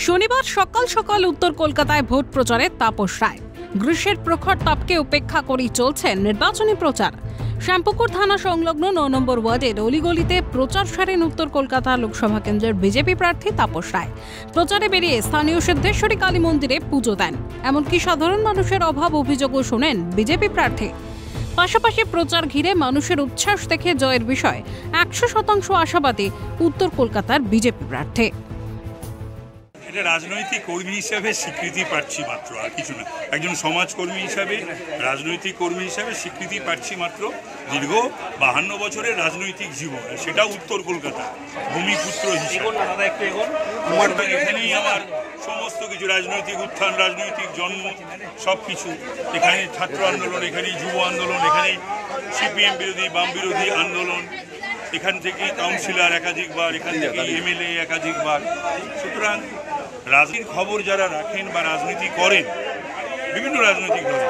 শনিবার সকাল সকাল উত্তর কলকাতায় ভোট প্রচারে তাপস রায়। গ্রীষ্মের প্রখর তাপকে উপেক্ষা করেই চলছে নির্বাচনী প্রচার। শ্যামপুকুর থানা সংলগ্ন 9 নম্বর ওয়ার্ডের অলিগলিতে প্রচার সারেন উত্তর কলকাতা লোকসভা কেন্দ্রের বিজেপি প্রার্থী তাপস রায়। প্রচারে বেরিয়ে স্থানীয় সিদ্ধেশ্বরী কালী মন্দিরে পুজো দেন। এমনকি সাধারণ মানুষের অভাব অভিযোগও শোনেন বিজেপি প্রার্থী। পাশাপাশি প্রচার ঘিরে মানুষের উচ্ছ্বাস দেখে জয়ের বিষয়ে 100% আশাবাদী উত্তর কলকাতার বিজেপি প্রার্থী। এটা রাজনৈতিক কর্মী হিসাবে স্বীকৃতি পাচ্ছি মাত্র, আর কিছু না। একজন সমাজকর্মী হিসাবে, রাজনৈতিক কর্মী হিসাবে স্বীকৃতি পাচ্ছি মাত্র। দীর্ঘ 52 বছরের রাজনৈতিক জীবন, সেটা উত্তর কলকাতা ভূমিপুত্র হিসেবে এখানেই আমার সমস্ত কিছু, রাজনৈতিক উত্থান, রাজনৈতিক জন্ম, সব কিছু। এখানে ছাত্র আন্দোলন, এখানেই যুব আন্দোলন, এখানেই সিপিএম বিরোধী, বাম বিরোধী আন্দোলন, এখান থেকেই কাউন্সিলর একাধিকবার, এখান থেকে এমএলএ একাধিকবার। সুতরাং রাজনীতির খবর যারা রাখেন বা রাজনীতি করেন বিভিন্ন রাজনৈতিক দলে,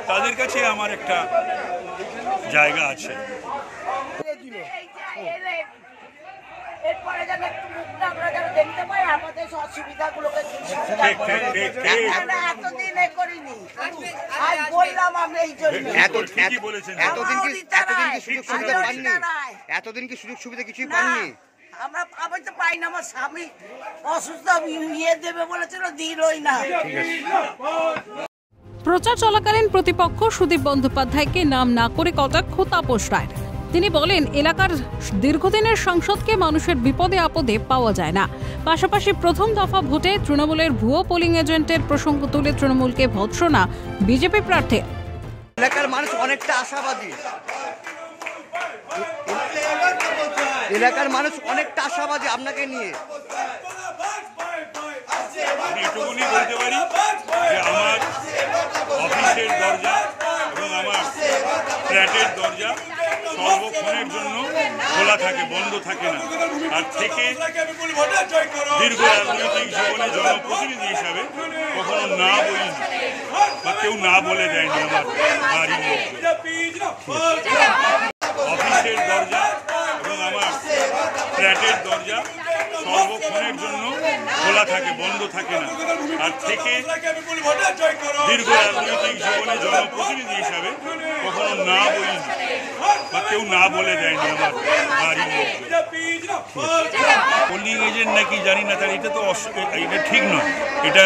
তাদের কাছে আমার একটা জায়গা আছে। এতদিন কি সুযোগ সুবিধা কিছুই পাননি? আমি তো পাই না, আমার স্বামী অসুস্থ, দেবে বলেছিল, দিলই না। প্রচার চলাকালীন প্রতিপক্ষ সুদীপ বন্দ্যোপাধ্যায়কে নাম না করে কটাক্ষ তাপস রায়। তিনি বলেন, এলাকার দীর্ঘদিনের সাংসদকে মানুষের বিপদে আপদে পাওয়া যায় না। পাশাপাশি প্রথম দফা ভোটে তৃণমূলের ভুয়ো পোলিং এজেন্টের প্রসঙ্গ তুলে তৃণমূলকে ভৎসনা বিজেপি প্রার্থী। এলাকার মানুষ অনেকটা আশাবাদী, এলাকার মানুষ অনেকটা আশাবাদী আপনাকে নিয়ে। এটুকুনি বলতে পারি যে আমার অফিসের দরজা এবং আমার ফ্ল্যাটের দরজা সর্বক্ষণের জন্য খোলা থাকে, বন্ধ থাকে না। আর থেকে দীর্ঘ রাজনৈতিক জীবনে জনপ্রতিনিধি হিসাবে কখনো না বলিনি বা কেউ না বলে দেয়নি আমার বাড়ির লোকজন। অফিসের দরজা এবং আমার ফ্ল্যাটের দরজা সর্বক্ষণের জন্য খোলা থাকে, বন্ধ থাকে না। আর থেকে দীর্ঘ রাজনৈতিক জীবনে জনপ্রতিনিধি হিসাবে কখনো না বলিনি বা কেউ না বলে দেয়নি আমার বাড়ির লোকজন। পোলিং এজেন্ট নাকি জানি না, তার এটা তো এটা ঠিক নয়। এটা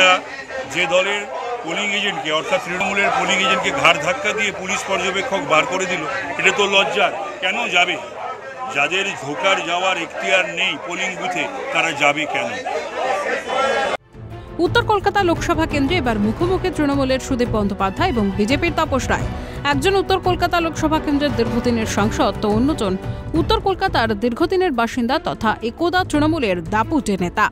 যে দলের পোলিং এজেন্টকে, অর্থাৎ তৃণমূলের পোলিং এজেন্টকে ঘাড় ধাক্কা দিয়ে পুলিশ পর্যবেক্ষক বার করে দিল, এটা তো লজ্জার। কেন যাবে? যাদের ঢোকার যাওয়ার এখতিয়ার নেই পোলিং বুথে, তারা যাবে কেন? উত্তর কলকাতা লোকসভা কেন্দ্রে এবার মুখোমুখি তৃণমূলের সুদীপ বন্দ্যোপাধ্যায় এবং বিজেপির তাপস রায়। একজন উত্তর কলকাতা লোকসভা কেন্দ্রের দীর্ঘদিনের সাংসদ, তো অন্যজন উত্তর কলকাতার দীর্ঘদিনের বাসিন্দা তথা একদা তৃণমূলের দাপুটে নেতা।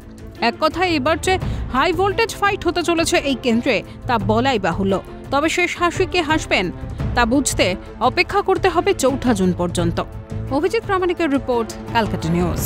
এক কথায় এবার যে হাই ভোল্টেজ ফাইট হতে চলেছে এই কেন্দ্রে, তা বলাই বাহুল্য। তবে শেষ হাসি কে হাসবেন তা বুঝতে অপেক্ষা করতে হবে 4 জুন পর্যন্ত। অভিজিৎ প্রামাণিকের রিপোর্ট, ক্যালকাটা নিউজ।